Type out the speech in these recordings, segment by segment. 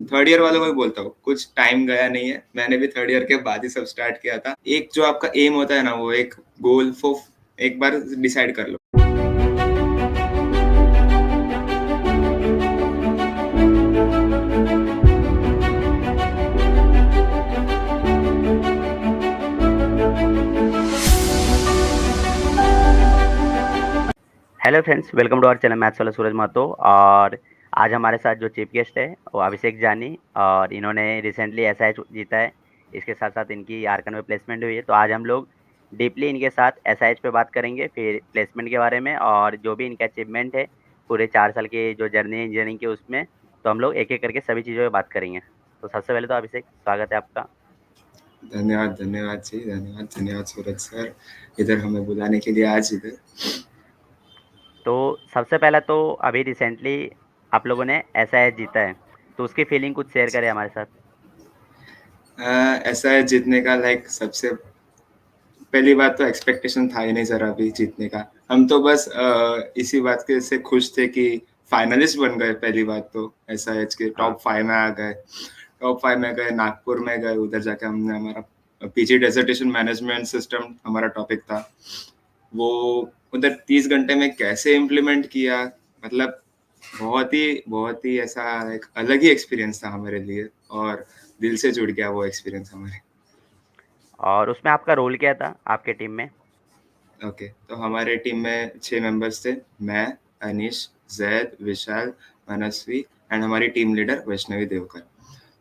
Third year वालों को भी बोलता हूँ, कुछ टाइम गया नहीं है, मैंने भी थर्ड ईयर के बाद ही सब स्टार्ट किया था। एक जो आपका एम होता है ना, वो एक गोल एक बार डिसाइड कर लो। Hello friends, welcome to our channel maths वाला सूरज महतो। और आज हमारे साथ जो चीफ गेस्ट है वो अभिषेक जानी, और इन्होंने रिसेंटली एसआईएच जीता है। इसके साथ साथ इनकी आरकन में प्लेसमेंट हुई है। तो आज हम लोग डीपली इनके साथ एसआईएच पे बात करेंगे, फिर प्लेसमेंट के बारे में और जो भी इनका अचीवमेंट है पूरे 4 साल की जो जर्नी है इंजीनियरिंग की, उसमें तो हम लोग एक-एक करके सभी चीज़ों पे बात करेंगे। तो सबसे पहले तो अभिषेक, स्वागत है आपका। धन्यवाद, धन्यवाद जी, धन्यवाद, धन्यवाद सूरज सर, इधर हमें बुलाने के लिए आज इधर। तो सबसे पहला तो अभी रिसेंटली आप लोगों ने एसआईएच जीता है, तो उसकी फीलिंग कुछ शेयर करें हमारे साथ। ऐसा है जीतने का, लाइक सबसे पहली बात तो एक्सपेक्टेशन था ही नहीं जरा भी जीतने का। हम तो बस इसी बात के से खुश थे कि फाइनलिस्ट बन गए। पहली बात तो एसआईएच के हाँ। टॉप 5 में आ गए, टॉप 5 में गए, नागपुर में गए, उधर जाके हमने हमारा पीजी डेजर्टेशन मैनेजमेंट सिस्टम हमारा टॉपिक था, वो उधर 30 घंटे में कैसे इम्प्लीमेंट किया। मतलब बहुत ही ऐसा एक अलग ही एक्सपीरियंस था हमारे लिए, और दिल से जुड़ गया वो एक्सपीरियंस हमारे। और उसमें आपका रोल क्या था आपके टीम में? ओके, तो हमारे टीम में 6 मेंबर्स थे। मैं, अनीश, जैद, विशाल, मनस्वी एंड हमारी टीम लीडर वैष्णवी देवकर।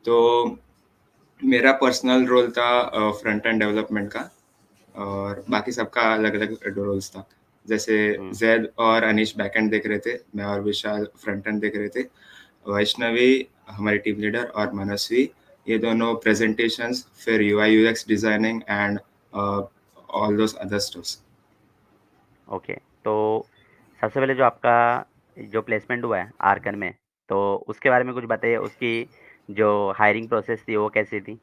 तो मेरा पर्सनल रोल था फ्रंट एंड डेवलपमेंट का, और बाकी सबका अलग अलग रोल्स था। जैसे जैद और अनीश बैक एंड देख रहे थे, मैं और विशाल फ्रंट एंड देख रहे थे, वैष्णवी हमारी टीम लीडर और मनस्वी ये दोनों प्रेजेंटेशंस, फिर UI UX designing and all those other stuffs. Okay, तो सबसे पहले जो आपका जो प्लेसमेंट हुआ है आरकन में, तो उसके बारे में कुछ बताइए। उसकी जो हायरिंग प्रोसेस थी वो कैसी थी?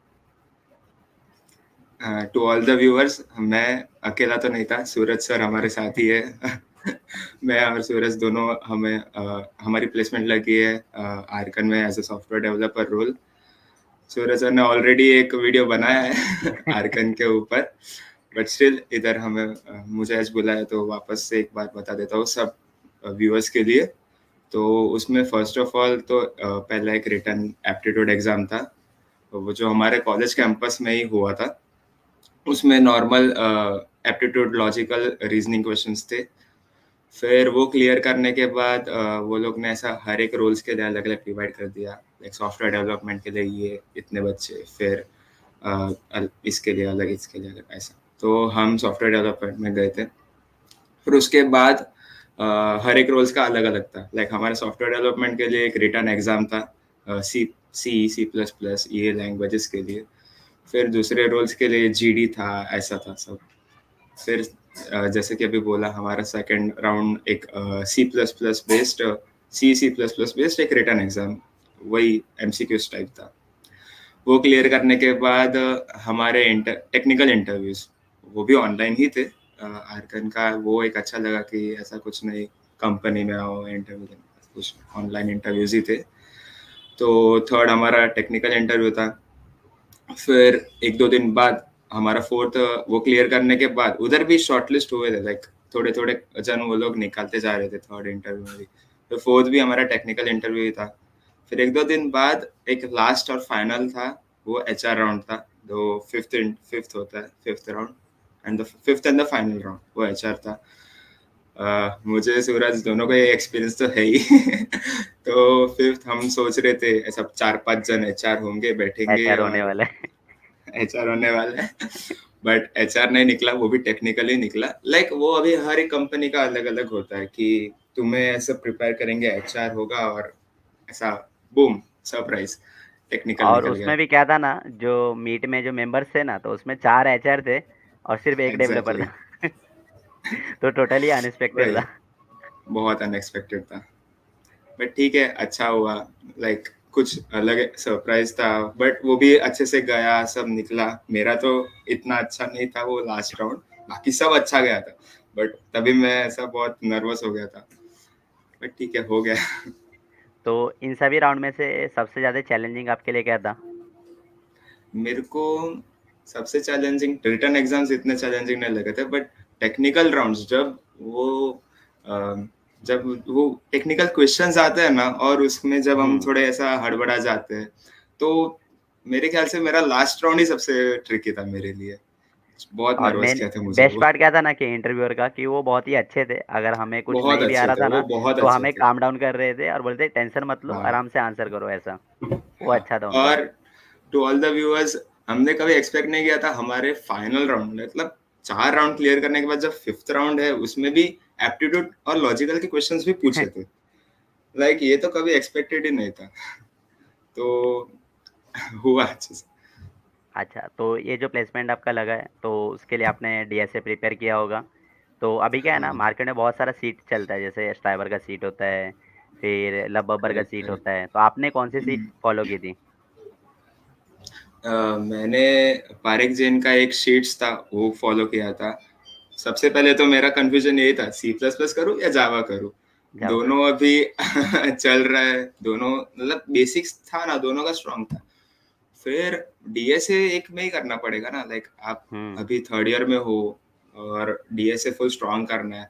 टू ऑल द व्यूअर्स, मैं अकेला तो नहीं था, सूरज सर हमारे साथ ही है। मैं और सूरज दोनों, हमारी प्लेसमेंट लगी है आर्कन में as a software developer role. Suraj sir ने ऑलरेडी एक वीडियो बनाया है आर्कन के ऊपर, बट स्टिल इधर मुझे आज बुलाया तो वापस से एक बात बता देता हूँ सब व्यूअर्स के लिए। तो उसमें फर्स्ट ऑफ ऑल तो पहला एक रिटन एप्टीट्यूड एग्जाम था, वो जो हमारे कॉलेज कैंपस में ही हुआ था। उसमें normal aptitude logical reasoning questions थे। फिर वो क्लियर करने के बाद वो लोग ने ऐसा हर एक रोल्स के लिए अलग अलग डिवाइड कर दिया, लाइक सॉफ्टवेयर डेवलपमेंट के लिए ये इतने बच्चे, फिर इसके लिए अलग, इसके लिए अलग, ऐसा। तो हम सॉफ्टवेयर डेवलपमेंट में गए थे। फिर उसके बाद हर एक रोल्स का अलग अलग था, लाइक हमारे सॉफ्टवेयर डेवलपमेंट के लिए एक रिटर्न एग्जाम था, सी सी प्लस प्लस ये लैंग्वेजेस के लिए। फिर दूसरे रोल्स के लिए जीडी था, ऐसा था सब। फिर जैसे कि अभी बोला, हमारा सेकंड राउंड एक सी प्लस प्लस बेस्ड एक रिटर्न एग्जाम, वही एमसीक्यूज टाइप था। वो क्लियर करने के बाद हमारे टेक्निकल इंटरव्यूज, वो भी ऑनलाइन ही थे। आर्कन का वो एक अच्छा लगा कि ऐसा कुछ नहीं कंपनी में आओ इंटरव्यू देने, कुछ ऑनलाइन इंटरव्यूज ही थे। तो थर्ड हमारा टेक्निकल इंटरव्यू था। फिर एक दो दिन बाद हमारा फोर्थ, वो क्लियर करने के बाद उधर भी शॉर्टलिस्ट हुए थे, लाइक थोड़े थोड़े जन वो लोग निकालते जा रहे थे थर्ड इंटरव्यू में भी। तो फोर्थ भी हमारा टेक्निकल इंटरव्यू ही था। फिर एक दो दिन बाद एक लास्ट और फाइनल था, वो एचआर राउंड था। जो फिफ्थ होता है, fifth round and the fifth and the final round, वो एचआर था। मुझे सूरज दोनों का ये एक्सपीरियंस तो है ही। तो फिफ्थ हम सोच रहे थे ऐसा 4-5 जन एचआर होंगे, बैठेंगे एचआर होने और वाला है। एचआर होने वाला है। बट एचआर नहीं निकला, वो भी टेक्निकली निकला। लाइक वो अभी हर एक कंपनी का अलग अलग होता है कि तुम्हें ऐसा प्रिपेयर करेंगे, एचआर होगा और ऐसा बूम सरप्राइज टेक्निकल और निकल गया। उसमें भी क्या था ना, जो मीट में जो मेंबर्स थे ना, तो उसमें 4 एचआर थे और सिर्फ एक डेवलपर एग्जैक्टली था। तो टोटली अनएक्सपेक्टेड वही, था। बहुत अनएक्सपेक्टेड था, बट ठीक है, अच्छा हुआ। लाइक कुछ अलग सरप्राइज था, बट वो भी अच्छे से गया, सब निकला। मेरा तो इतना अच्छा नहीं था वो लास्ट राउंड, बाकी सब अच्छा गया था, बट तभी मैं ऐसा बहुत नर्वस हो गया था। बट ठीक है, हो गया। तो इन सभी राउंड में से सबसे ज़्यादा चैलेंजिंग आपके लिए क्या था? मेरे को सबसे चैलेंजिंग रिटन एग्जाम्स इतने चैलेंजिंग नहीं लगे थे, बट टेक्निकल राउंड्स जब वो टेक्निकल क्वेश्चंस आते हैं ना, और उसमें जब हम थोड़े ऐसा हड़बड़ा जाते हैं, तो मेरे ख्याल से मेरा लास्ट राउंड ही सबसे ट्रिकी था मेरे लिए। बहुत और नर्वस मेन किया था मुझे बेस्ट वो। पार्ट क्या था ना कि इंटरव्यूअर का कि वो बहुत ही अच्छे थे। अगर हमें कुछ बहुत नहीं भी आ अच्छे रहा थे था वो, ना, बहुत तो अच्छे हमें थे। काम डाउन कर रहे थे और बोलते टेंशन मत लो, हाँ आराम से आंसर करो ऐसा। वो हाँ। अच्छा था उनका। और टू ऑल द व्यूअर्स, हमने कभी एक्सपेक्ट नहीं किया था हमारे फाइनल राउंड, मतलब 4 राउंड क्लियर करने के बाद जब 5th राउंड है, उसमें भी एप्टीट्यूड और लॉजिकल के क्वेश्चंस भी पूछे थे। लाइक ये तो कभी एक्सपेक्टेड ही नहीं था। तो हुआ अच्छे से। अच्छा, तो ये जो प्लेसमेंट आपका लगा है, तो उसके लिए आपने डीएसए प्रिपेयर किया होगा। तो अभी क्या है ना, हाँ, मार्केट में बहुत सारा सीट चलता है, जैसे स्ट्राइवर का सीट होता है, फिर लबबर का करेक्ट सीट करेक्ट। होता है। तो आपने कौन-सी सीट फॉलो की थी? मैंने पारेख जैन का एक शीट्स था, वो फॉलो किया था। सबसे पहले तो मेरा कंफ्यूजन यही था, सी प्लस प्लस करूँ या जावा करूँ। जावा। दोनों अभी चल रहा है, दोनों मतलब बेसिक्स था ना, दोनों का स्ट्रांग था। फिर डीएसए एक में ही करना पड़ेगा ना, लाइक आप हुँ, अभी थर्ड ईयर में हो और डीएसए फुल स्ट्रांग करना है।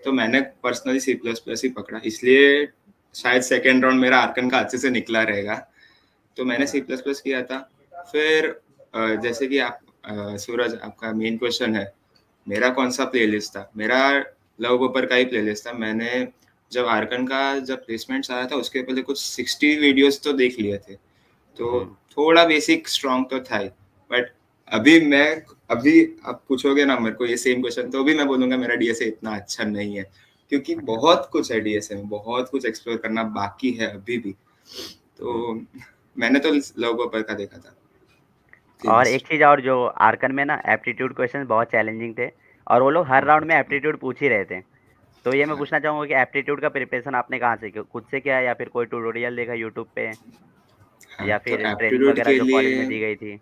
तो मैंने पर्सनली सी प्लस प्लस ही पकड़ा, इसलिए शायद सेकेंड राउंड मेरा आर्कन का अच्छे से निकला रहेगा। तो मैंने सी प्लस प्लस किया था। फिर जैसे कि आप सूरज, आपका मेन क्वेश्चन है मेरा कौन सा प्लेलिस्ट था, मेरा लव बपर का ही प्लेलिस्ट था। मैंने जब आर्कन का जब प्लेसमेंट्स आया था, उसके पहले कुछ 60 वीडियोस तो देख लिए थे, तो हुँ। थोड़ा बेसिक स्ट्रांग तो था ही। बट अभी मैं अभी आप पूछोगे ना मेरे को ये सेम क्वेश्चन, तो भी मैं बोलूंगा मेरा डीएसए इतना अच्छा नहीं है, क्योंकि अच्छा। बहुत कुछ है डीएसए में, बहुत कुछ एक्सप्लोर करना बाकी है अभी भी। हुँ। तो मैंने तो लव बपर का देखा था और प्लेलिस्ट। एक चीज़ और, जो आर्कन में ना एप्टीट्यूड क्वेश्चन बहुत चैलेंजिंग थे, और वो लोग हर राउंड में बहुत। एप्टीट्यूड पूछ ही रहे थे। तो ये मैं हाँ पूछना चाहूँगा कि एप्टीट्यूड का प्रिपरेशन आपने कहाँ से किया? खुद से किया या फिर कोई ट्यूटोरियल देखा यूट्यूब पे, हाँ, या तो फिर ट्रेनिंग एप्टीट्यूड वगैरह के जो कॉलेज में लिए दी गई थी?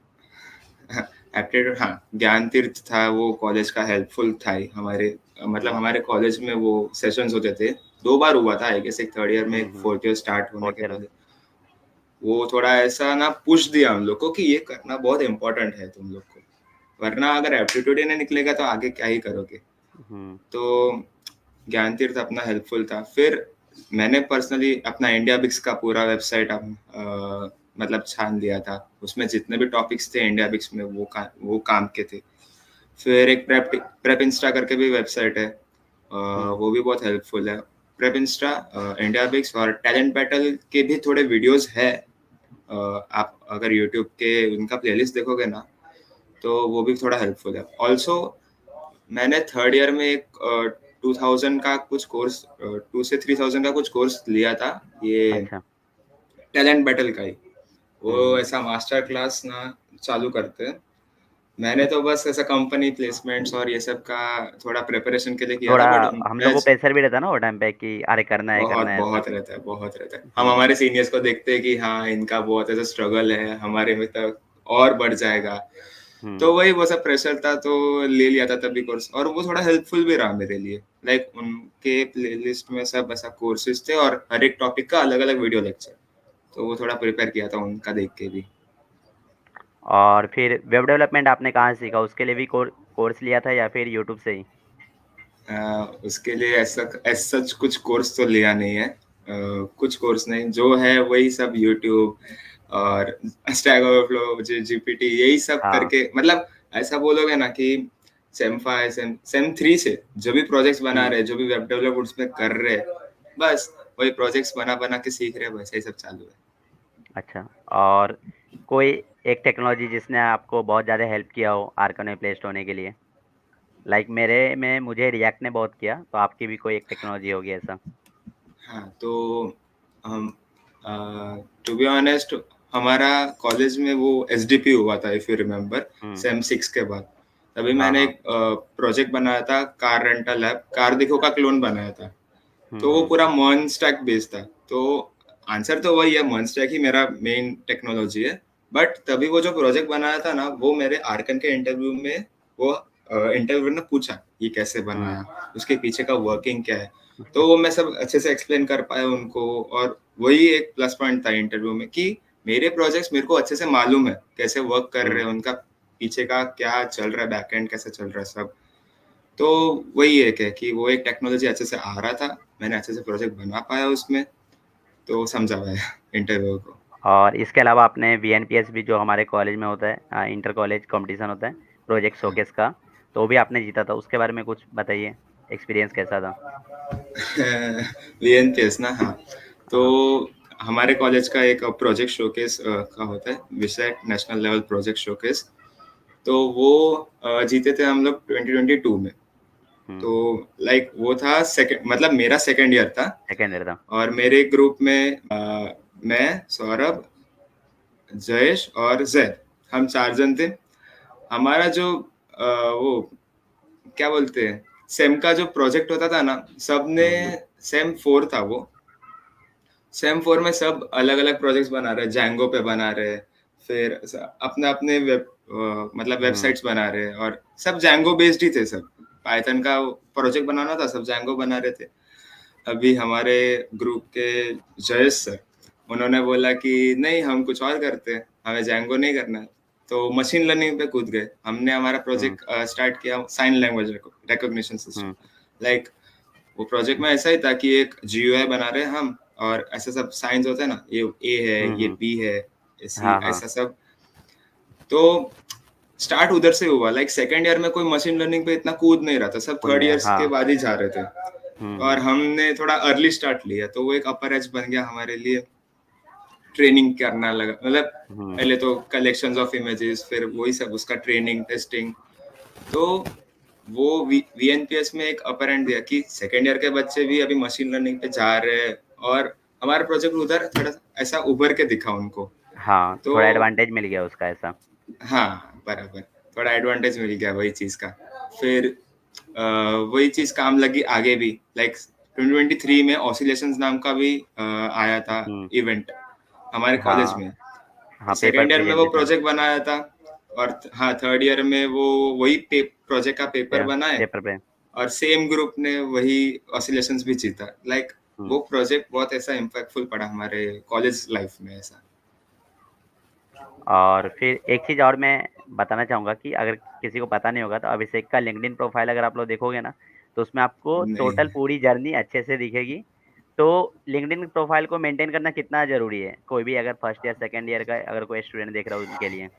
एप्टीट्यूड, हाँ, ज्ञान तीर्थ था, वो कॉलेज का हेल्पफुल था ही हमारे। मतलब हुँ। हमारे कॉलेज में वो सेशंस होते थे, 2 बार हुआ था आई गेस, एक थर्ड ईयर में, हुँ, एक हुँ। फोर्थ ईयर स्टार्ट होने फोर्थ के ईयर। पहले। वो थोड़ा ऐसा ना पुश दिया हम लोग को कि ये करना बहुत इम्पोर्टेंट है तुम लोग को, वरना अगर एप्टीट्यूड ही नहीं निकलेगा तो आगे क्या ही करोगे। हुँ। तो ज्ञान तीर्थ अपना हेल्पफुल था। फिर मैंने पर्सनली अपना इंडिया बिक्स का पूरा वेबसाइट मतलब छान दिया था, उसमें जितने भी टॉपिक्स थे इंडिया बिक्स में वो काम के थे। फिर एक प्रेप प्रेप इंस्टा करके भी वेबसाइट है, हुँ। वो भी बहुत हेल्पफुल है। प्रेप इंस्टा, इंडिया बिक्स और टैलेंट बैटल के भी थोड़े वीडियोस है। आप अगर यूट्यूब के उनका प्लेलिस्ट देखोगे ना, तो वो भी थोड़ा हेल्पफुल है। ऑल्सो मैंने थर्ड ईयर में एक 2000 का कुछ कोर्स, 2 से 3000 का कुछ कोर्स लिया था, ये अच्छा। टैलेंट बैटल का ही। हुँ, वो हुँ। ऐसा मास्टर क्लास ना चालू करते हैं। मैंने तो बस ऐसा कंपनी प्लेसमेंट्स और ये सब का थोड़ा प्रिपरेशन के लिए किया थोड़ा था, बट हम लोग उनमें को प्रेशर भी रहता है ना वो टाइम पे कि अरे करना है, बहुत करना है ऐसा। बहुत रहता है, बहुत रहता है। हम हुँ, हमारे सीनियर्स को देखते हैं कि हाँ इनका बहुत ऐसा स्ट्रगल है, हमारे में तक और बढ़ जाएगा। तो हुँ। वही वो सब प्रेशर था, तो ले लिया था तभी कोर्स, और वो थोड़ा हेल्पफुल भी रहा मेरे लिए। लाइक उनके प्लेलिस्ट में सब ऐसा कोर्सेज थे, और हर एक टॉपिक का अलग अलग वीडियो लेक्चर, तो वो थोड़ा प्रिपेयर किया था उनका देख के भी। और फिर वेब डेवलपमेंट आपने कहाँ से सीखा? उसके लिए भी कोर्स लिया था या फिर यूट्यूब से ही? उसके लिए ऐसा सच कुछ कोर्स तो लिया नहीं है। कुछ कोर्स नहीं, जो है वही सब यूट्यूब और स्टैक ओवरफ्लो, जीपीटी, यही सब हाँ। करके। मतलब ऐसा बोलोगे ना कि सेम 5 सेम 3 से जो भी प्रोजेक्ट्स बना हुँ। रहे, जो भी वेब डेवलप उसमें कर रहे, बस वही प्रोजेक्ट्स बना बना के सीख रहे, बस यही सब चालू है। अच्छा। और कोई एक टेक्नोलॉजी जिसने आपको बहुत ज़्यादा हेल्प किया हो आर्कन में प्लेस्ड होने के लिए? लाइक मेरे में मुझे रिएक्ट ने बहुत किया, तो आपकी भी कोई एक टेक्नोलॉजी होगी ऐसा? हाँ, तो हम टू बी ऑनेस्ट, हमारा कॉलेज में वो एसडीपी हुआ था, if you remember, hmm. Same 6 के बाद। तभी हाँ, मैंने हाँ। एक प्रोजेक्ट बनाया था, कार रेंटल ऐप, कार दिखो का क्लोन बनाया था। हुँ, तो वो हुँ। पूरा मर्न स्टैक बेस्ड था। तो आंसर तो वही है, मर्न स्टैक ही मेरा मेन टेक्नोलॉजी है। बट तभी वो जो प्रोजेक्ट बनाया था ना, वो मेरे आर्कन के इंटरव्यू में, वो इंटरव्यू ने पूछा ये कैसे हुँ। बनाया, उसके पीछे का वर्किंग क्या है। तो वो मैं सब अच्छे से एक्सप्लेन कर पाया उनको, और वही एक प्लस पॉइंट था इंटरव्यू में कि मेरे प्रोजेक्ट्स मेरे को अच्छे से मालूम है कैसे वर्क कर रहे हैं, उनका पीछे का क्या चल रहा है, बैकएंड कैसे चल रहा है सब। तो वही एक है कि वो एक टेक्नोलॉजी अच्छे से आ रहा था, मैंने अच्छे से प्रोजेक्ट बना पाया उसमें, तो समझा पाया इंटरव्यू को। और इसके अलावा आपने वीएनपीएस भी जो हमारे कॉलेज में होता है, इंटर कॉलेज कंपटीशन होता है प्रोजेक्ट शोकेस का, तो वो भी आपने जीता था, उसके बारे में कुछ बताइए, एक्सपीरियंस कैसा था? वीएनपीएस ना, हाँ। तो हाँ। हमारे कॉलेज का एक प्रोजेक्ट शोकेस का होता है, विषय नेशनल लेवल प्रोजेक्ट शोकेस। तो वो जीते थे हम लोग 2022 में। तो लाइक वो था सेकंड, मतलब मेरा सेकंड ईयर था, सेकेंड ईयर था। और मेरे ग्रुप में मैं, सौरभ, जयेश और जैद, हम 4 जन थे। हमारा जो वो क्या बोलते हैं, सेम का जो प्रोजेक्ट होता था ना, सबने सेम 4 था वो। सेम 4 में सब अलग-अलग प्रोजेक्ट्स बना रहे हैं, जैंगो पे बना रहे हैं, फिर अपने-अपने मतलब वेबसाइट्स बना रहे हैं, और सब जैंगो बेस्ड ही थे सब। पाइथन का प्रोजेक्ट बनाना था, सब जैंगो बना रहे थे। अभी हमारे ग्रुप के जयेश सर, उन्होंने बोला कि नहीं, हम कुछ और करते हैं, हमें जैंगो नहीं करना है। तो मशीन लर्निंग पे कूद गए। हमने हमारा प्रोजेक्ट स्टार्ट किया sign language recognition system. Like वो प्रोजेक्ट में ऐसा ही था कि एक जीयूआई बना रहे हैं हम, और ऐसे सब साइंस होते हैं ना, ये ए है, ये बी है, सी, हाँ, हाँ। ऐसा सब। तो स्टार्ट उधर से हुआ। लाइक सेकंड ईयर में कोई मशीन लर्निंग पे इतना कूद नहीं रहा था, सब खुद थर्ड ने, ईयर्स के हाँ। बाद ही जा रहे थे। और हमने थोड़ा अर्ली स्टार्ट लिया, तो वो एक अपर एज बन गया हमारे लिए। ट्रेनिंग करना लगा, मतलब पहले तो कलेक्शंस ऑफ इमेजेस, फिर वही सब उसका ट्रेनिंग, टेस्टिंग। तो वो वीएनपीएस में एक अपर एंड दिया कि सेकेंड ईयर के बच्चे भी अभी मशीन लर्निंग पे जा रहे हैं, और हमारा प्रोजेक्ट उधर थोड़ा ऐसा उभर के दिखा उनको। हाँ, तो थोड़ा एडवांटेज मिल गया उसका ऐसा। हाँ, बराबर, थोड़ा एडवांटेज मिल गया वही चीज का। फिर वही चीज काम लगी आगे भी। लाइक 2023 में ऑसिलेशंस नाम का भी आया था इवेंट हमारे कॉलेज हाँ, में। हाँ, पेपर सेकेंड ईयर में वो प्रेजेंटेशन। प्रोजेक्ट बनाया था, और हाँ, थर्ड ईयर में वो वही प्रोजेक्ट का पेपर बनाए, पेपर पे। और सेम ग्रुप ने वही ऑसिलेशंस भी जीता। लाइक वो प्रोजेक्ट बहुत ऐसा इम्पैक्टफुल पड़ा हमारे कॉलेज लाइफ में ऐसा। और फिर एक चीज़ और मैं बताना चाहूँगा कि अगर किसी को पता नहीं होगा, तो अभिषेक का लिंक्डइन प्रोफाइल अगर आप लोग देखोगे ना, तो उसमें आपको नहीं, टोटल पूरी जर्नी अच्छे से दिखेगी। तो लिंक्डइन प्रोफाइल को मेंटेन करना कितना ज़रूरी है, कोई भी अगर फर्स्ट ईयर सेकंड ईयर का अगर कोई स्टूडेंट देख रहा हो उनके लिए?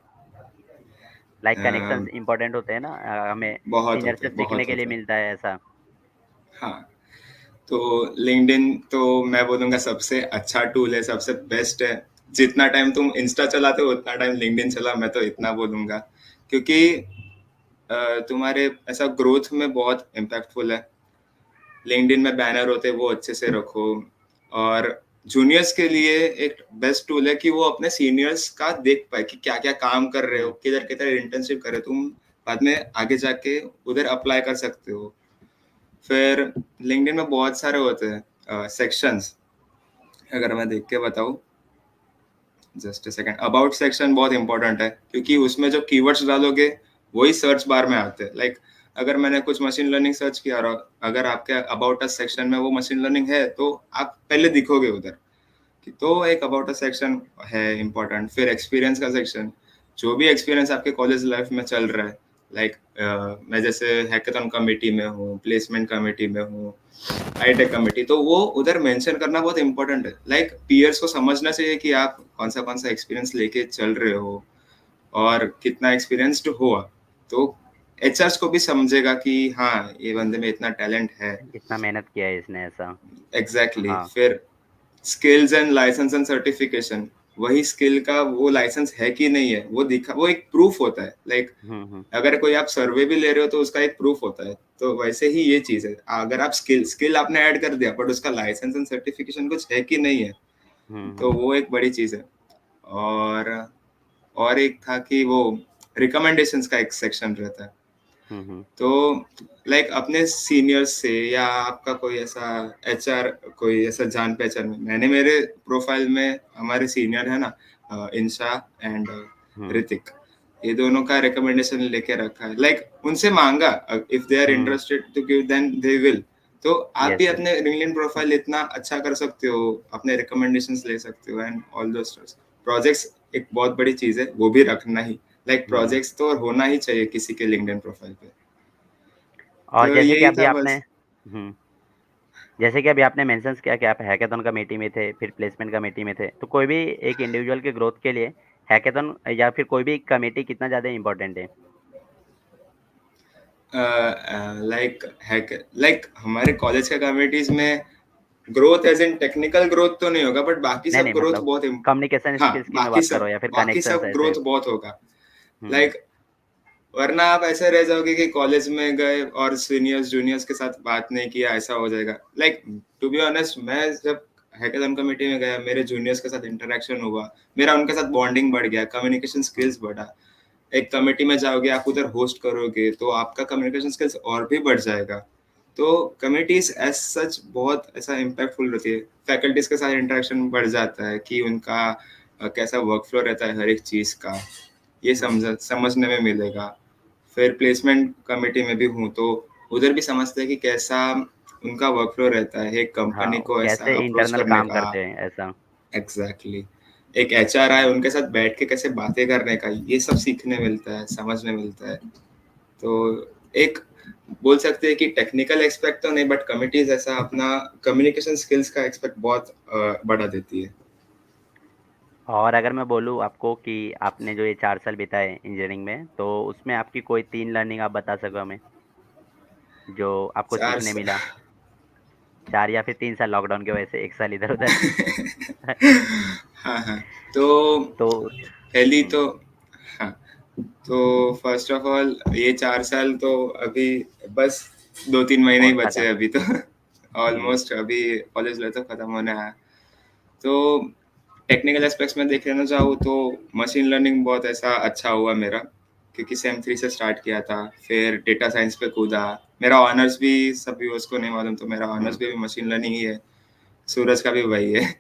लाइक कनेक्शंस इंपॉर्टेंट होते हैं ना, हमें बहुत सीनियर होते से हैं, सीखने बहुत के लिए होते हैं। मिलता है ऐसा। हाँ, तो लिंक्डइन तो मैं बोलूंगा सबसे अच्छा टूल है, सबसे बेस्ट है। जितना टाइम तुम इंस्टा चलाते हो उतना टाइम लिंक्डइन चला, मैं तो इतना बोलूंगा। क्योंकि तुम्हारे ऐसा ग्रोथ में बहुत इम्पैक्टफुल है। लिंक्डइन में बैनर होते हैं, वो अच्छे से रखो। और जूनियर्स के लिए एक बेस्ट टूल है कि वो अपने सीनियर्स का देख पाए कि क्या क्या काम कर रहे हो, किधर किधर इंटर्नशिप कर रहे हो, तुम बाद में आगे जाके उधर अप्लाई कर सकते हो। फिर लिंक्डइन में बहुत सारे होते हैं सेक्शंस। अगर मैं देख के बताऊं, जस्ट सेकंड, अबाउट सेक्शन बहुत इंपॉर्टेंट है, क्योंकि उसमें जो कीवर्ड्स डालोगे वही सर्च बार में आते हैं। लाइक अगर मैंने कुछ मशीन लर्निंग सर्च किया और अगर आपके अबाउट अस सेक्शन में वो मशीन लर्निंग है, तो आप पहले दिखोगे उधर। तो एक अबाउट अस सेक्शन है इम्पोर्टेंट। फिर एक्सपीरियंस का सेक्शन, जो भी एक्सपीरियंस आपके कॉलेज लाइफ में चल रहा है। लाइक मैं जैसे हैकेथॉन कमेटी में हूँ, प्लेसमेंट कमेटी में हूँ, हाईटेक कमेटी, तो वो उधर मेंशन करना बहुत इंपॉर्टेंट है। लाइक पीयर्स को समझना चाहिए कि आप कौन सा एक्सपीरियंस लेके चल रहे हो, और कितना एक्सपीरियंस्ड हो आप। तो एचआर्स को भी समझेगा कि हाँ, ये बंदे में इतना टैलेंट है। इतना मेहनत किया है इसने ऐसा। एग्जैक्टली। हाँ। फिर skills and licence and certification, वही स्किल का वो लाइसेंस है कि नहीं है, वो दिखा, वो एक प्रूफ होता है। लाइक अगर कोई आप सर्वे भी ले रहे हो तो उसका एक प्रूफ होता है। तो वैसे ही ये चीज है, अगर आप स्किल आपने ऐड कर दिया बट उसका लाइसेंस एंड सर्टिफिकेशन कुछ है कि नहीं है, तो वो एक बड़ी चीज है। और एक था कि वो रिकमेंडेशंस का एक सेक्शन रहता है। तो लाइक अपने सीनियर्स से, या आपका कोई ऐसा एचआर, कोई ऐसा जान पहचान में, मैंने मेरे प्रोफाइल में हमारे सीनियर है ना, इंशा एंड ऋतिक, ये दोनों का रिकमेंडेशन लेके रखा है। लाइक उनसे मांगा, if they are interested to give then they will. तो आप भी यस, यस। अपने लिंक्डइन प्रोफाइल इतना अच्छा कर सकते हो, अपने रिकमेंडेशंस ले सकते हो and all those stuffs. Projects एक बहुत बड़ी चीज़ है, वो भी रखना ही, लाइक हुँ। प्रोजेक्ट्स तो होना ही चाहिए किसी के लिंक्डइन प्रोफाइल पे। और तो जैसे कि यही अभी था आपने बस। हुँ। जैसे कि अभी आपने मेंशन्स किया कि आप हैकेथॉन कमेटी में थे, फिर प्लेसमेंट कमेटी में थे। तो कोई भी एक इंडिविजुअल के ग्रोथ के लिए हैकेथॉन या फिर कोई भी कमेटी कितना ज़्यादा इम्पोर्टेंट है? लाइक हमारे कॉलेज के कमिटीज में growth as in technical growth तो नहीं होगा, बट बाकी नहीं, सब नहीं ग्रोथ मतलब बहुत कम्युनिकेशन हाँ, स्किल्स की मैं बात कर रहा हूँ या फिर बाकी कनेक्शंस सब ऐसे। ग्रोथ बहुत होगा। हुँ। लाइक वरना आप ऐसे रह जाओगे कि कॉलेज में गए और सीनियर्स जूनियर्स के साथ बात नहीं किया, ऐसा हो जाएगा। लाइक टू बी ऑनेस्ट, मैं जब हैकाथॉन कमेटी में गया, मेरे जूनियर्स के साथ इंटरेक्शन हुआ, मेरा उनके साथ बॉन्डिंग बढ़ गया, कम्युनिकेशन हुँ। स्किल्स बढ़ा। एक कमेटी में जाओगे, आप उधर होस्ट करोगे, तो आपका कम्युनिकेशन स्किल्स और भी बढ़ जाएगा। तो कमिटीज एज सच बहुत ऐसा इम्पैक्टफुल रहती है। फैकल्टीज के साथ इंटरेक्शन बढ़ जाता है कि उनका कैसा वर्क फ्लो रहता है हर एक चीज़ का, ये हुँ। समझने में मिलेगा। फिर प्लेसमेंट कमेटी में भी हूँ, तो उधर भी समझते हैं कि कैसा उनका वर्क फ्लो रहता है एक हाँ, कंपनी वो को ऐसा कैसे अप्रोच इंटरनल करने काम का। करते हैं ऐसा। एग्जैक्टली एक एचआर आए, उनके साथ बैठ के कैसे बातें करने का, ये सब सीखने मिलता है, समझने मिलता है। तो एक बोल सकते हैं कि टेक्निकल एक्सपेक्ट तो नहीं, बट कमिटीज ऐसा अपना कम्युनिकेशन स्किल्स का एक्सपेक्ट बहुत बढ़ा देती है। और अगर मैं बोलूँ आपको कि आपने जो ये 4 साल बिताए इंजीनियरिंग में, तो उसमें आपकी कोई 3 लर्निंग आप बता सको हमें, जो आपको चार सीखने स... मिला? 4 या फिर 3 साल लॉकडाउन की वजह से 1 साल इधर-उधर। हाँ हाँ, तो तो पहली हुँ। तो हाँ, तो फर्स्ट ऑफ ऑल ये 4 साल तो अभी बस 2-3 महीने ही बहुत बचे खत्म। हैं अभी तो। हुँ। ऑलमोस्ट अभी कॉलेज लाइफ तो खत्म होने आया। तो टेक्निकल एस्पेक्ट्स में देखना चाहूँ तो मशीन लर्निंग बहुत ऐसा अच्छा हुआ मेरा, क्योंकि सेम 3 से स्टार्ट किया था, फिर डेटा साइंस पे कूदा। मेरा ऑनर्स भी, सभी उसको नहीं मालूम, तो मेरा हुँ। ऑनर्स भी मशीन लर्निंग ही है। सूरज का भी वही है।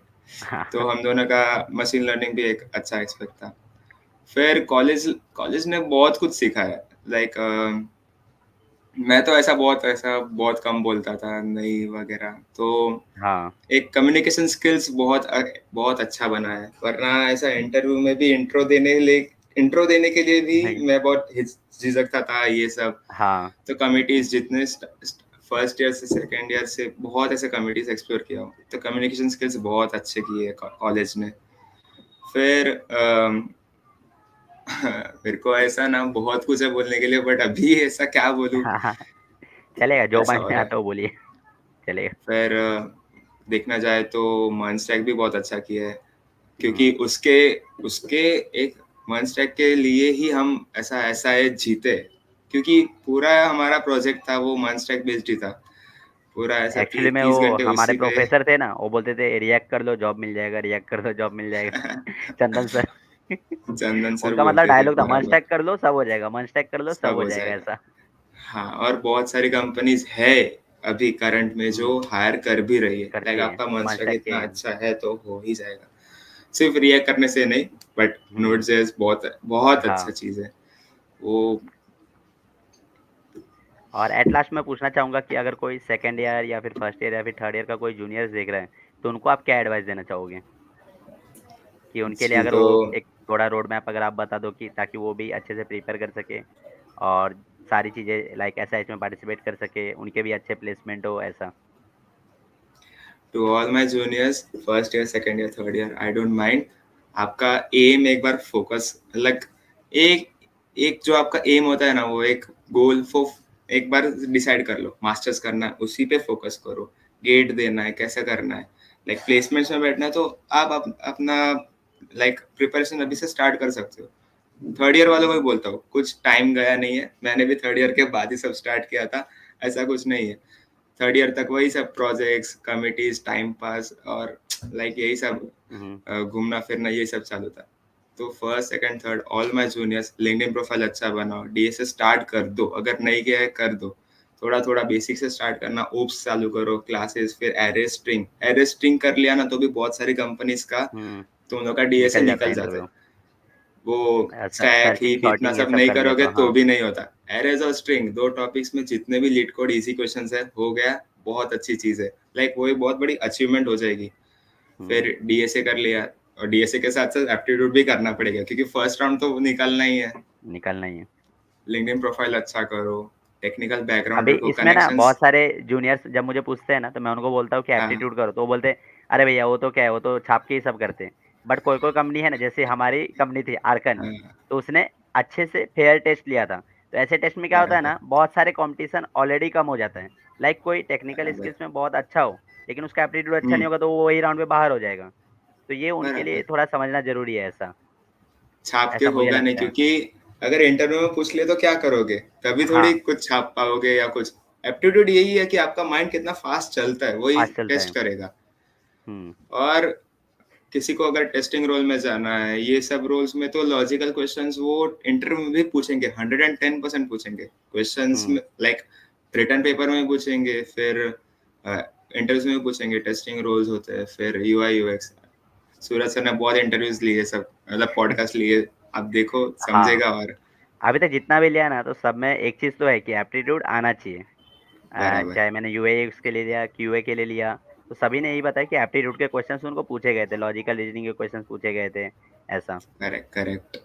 तो हम दोनों का मशीन लर्निंग भी एक अच्छा एक्सपेक्ट था। फिर कॉलेज कॉलेज ने बहुत कुछ सिखाया। लाइक मैं तो ऐसा बहुत कम बोलता था, नहीं वगैरह, तो हाँ। एक कम्युनिकेशन स्किल्स बहुत अच्छा बना है। वरना ऐसा इंटरव्यू में भी इंट्रो देने के लिए भी नहीं। मैं बहुत झिझकता था ये सब। हाँ। तो कमिटीज जितने फर्स्ट ईयर से सेकेंड ईयर से बहुत ऐसे कमिटीज एक्सप्लोर किया हूँ, तो कम्युनिकेशन स्किल्स बहुत अच्छे किए कॉलेज ने। फिर मेरे को ऐसा ना बहुत कुछ है बोलने के लिए, बट अभी ऐसा क्या बोलूँ, हाँ, हाँ। चलेगा, जो ऐसा मन हो में रहा है। आता है वो बोलिए, चलेगा। फिर देखना जाए तो मनस्टैक भी बहुत अच्छा किया है, क्योंकि हुँ। उसके उसके एक मनस्टैक के लिए ही हम ऐसा है जीते, क्योंकि पूरा हमारा प्रोजेक्ट था वो मनस्टैक बेस्ड ही था। पूरा ऐसा एक्चुअली में 30 वो घंटे हमारे उसी पे। प्रोफ़ेसर थे ना, वो बोलते थे रिएक्ट कर लो जॉब मिल जाएगा, रिएक्ट कर दो जॉब मिल जाएगा। चंदन सर। चंदन सर उनका मतलब बोलते थे डायलॉग था मंच बराबर, टैग कर लो सब हो जाएगा, मंच टैग कर लो सब सब हो हो जाएगा जाएगा। ऐसा। हाँ, और बहुत सारी कंपनीज है अभी करंट में हुँ। जो हायर कर भी रही है। लाइक करती है, आपका मंच मनस्टैक टैग इतना के। अच्छा है तो हो ही जाएगा। सिर्फ रिएक्ट करने से नहीं, बट हुँ। नोड.जेएस बहुत बहुत अच्छा हाँ। चीज़ है वो। और एट लास्ट मैं पूछना चाहूँगा कि अगर कोई सेकंड ईयर या फिर फर्स्ट ईयर या फिर थर्ड ईयर का कोई जूनियर्स देख रहा है, तो उनको आप क्या एडवाइस देना चाहोगे? कि उनके लिए जी, अगर तो वो एक थोड़ा रोड मैप अगर आप बता दो कि ताकि वो भी अच्छे से प्रिपेयर कर सके और सारी चीज़ें लाइक एसआईएच में पार्टिसिपेट कर सके, उनके भी अच्छे प्लेसमेंट हो ऐसा? To all my juniors, first year second year third year, I don't mind. आपका एम एक बार फोकस, लाइक एक एक जो आपका एम होता है ना, वो एक गोल फो एक बार डिसाइड कर लो, मास्टर्स करना है उसी पे फोकस करो। गेट देना है, कैसे करना है, लाइक प्लेसमेंट्स में बैठना है, तो आप अपना लाइक प्रिपरेशन अभी से स्टार्ट कर सकते हो। थर्ड ईयर वालों को भी बोलता हूँ, कुछ टाइम गया नहीं है, मैंने भी थर्ड ईयर के बाद ही सब स्टार्ट किया था, ऐसा कुछ नहीं है। थर्ड ईयर तक वही सब प्रोजेक्ट्स, कमिटीज, टाइम पास और लाइक यही सब हुँ। घूमना फिरना, यही सब चालू था। तो first second third all my juniors, LinkedIn profile अच्छा बनाओ, डीएसए स्टार्ट कर दो, अगर नहीं किया है कर दो। थोड़ा थोड़ा बेसिक से स्टार्ट करना, ओप्स चालू करो, क्लासेस, फिर एरे स्ट्रिंग कर लिया ना, तो भी बहुत सारी कंपनीज का हुँ। तुम लोग का डीएसए निकल जाता निकल है जाता है। इंटरव्यू। वो स्टैक सर्चिंग, हीप इतना सॉर्टिंग ये सब सब नहीं कर लिया करोगे तो तो हाँ। भी नहीं होता। एरेज और स्ट्रिंग दो टॉपिक्स में जितने भी लीड कोड इजी क्वेश्चंस है, हो गया, बहुत अच्छी चीज़ है। लाइक वो एक बहुत बड़ी अचीवमेंट हो जाएगी। फिर डीएसए कर लिया और डीएसए के साथ-साथ एप्टीट्यूड भी करना पड़ेगा क्योंकि फर्स्ट राउंड तो निकालना ही है। निकलना ही है। लिंक्डइन प्रोफाइल अच्छा करो, टेक्निकल बैकग्राउंड अभी रखो, इसमें ना कनेक्शंस। बहुत सारे जूनियर्स जब मुझे पूछते हैं ना, तो मैं उनको बोलता हूँ कि हाँ, एप्टीट्यूड करो, तो वो बोलते हैं, "अरे भैया वो तो क्या है, वो तो छाप के ही सब करते हैं।" बट कोई-कोई कंपनी है ना, जैसे हमारी कंपनी थी आर्कन, हाँ, तो उसने अच्छे से फेयर टेस्ट लिया था। तो ऐसे टेस्ट में क्या होता है बराबर, ना, बहुत सारे कॉम्पिटिशन ऑलरेडी कम हो जाता है। लाइक कोई टेक्निकल बराबर। स्किल्स में बहुत अच्छा हो, लेकिन उसका एप्टीट्यूड अच्छा हुँ, नहीं होगा, तो वो वही राउंड में बाहर हो जाएगा। तो ये उनके लिए बराबर। थोड़ा समझना ज़रूरी है ऐसा, छाप के ऐसा मुझे होगा नहीं लगता है। क्योंकि अगर इंटरव्यू में पूछ ले तो क्या करोगे? तभी थोड़ी हाँ, कुछ छाप पाओगे या कुछ। एप्टीट्यूड यही है कि आपका माइंड कितना फास्ट चलता है, वही फास्ट चलता है। टेस्ट करेगा। हुँ, और किसी को अगर टेस्टिंग रोल में जाना है, ये सब रोल्स में तो लॉजिकल क्वेश्चंस वो इंटरव्यू में भी पूछेंगे, 110% पूछेंगे। क्वेश्चंस हुँ। में लाइक रिटन पेपर में पूछेंगे, फिर इंटरव्यूज में पूछेंगे, टेस्टिंग रोल्स होते हैं, फिर यूआई यूएक्स। सूरज सर ने बहुत इंटरव्यूज लिए सब, मतलब पॉडकास्ट लिए। आप देखो हाँ। समझेगा और अभी तक जितना भी लिया ना, तो सब में एक चीज़ तो है कि एप्टीट्यूड आना चाहिए। बराबर, चाहे मैंने यूएक्स के लिए लिया, क्यूए के लिए लिया, तो सभी ने यही बताया कि एप्टीट्यूड के क्वेश्चन्स उनको पूछे गए थे, लॉजिकल रीजनिंग के क्वेश्चन्स पूछे गए थे, ऐसा। Correct, correct.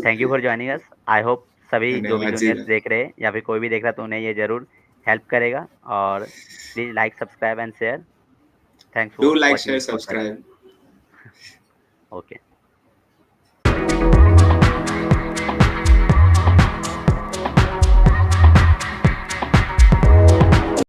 Thank you for joining us. I hope सभी जो भी धन्यवाद जी। जूनियर्स देख रहे हैं या फिर कोई भी देख रहा है, तो उन्हें ये ज़रूर हेल्प करेगा और please like, subscribe and share. Thanks do for like, watching share, this podcast. Subscribe. Okay.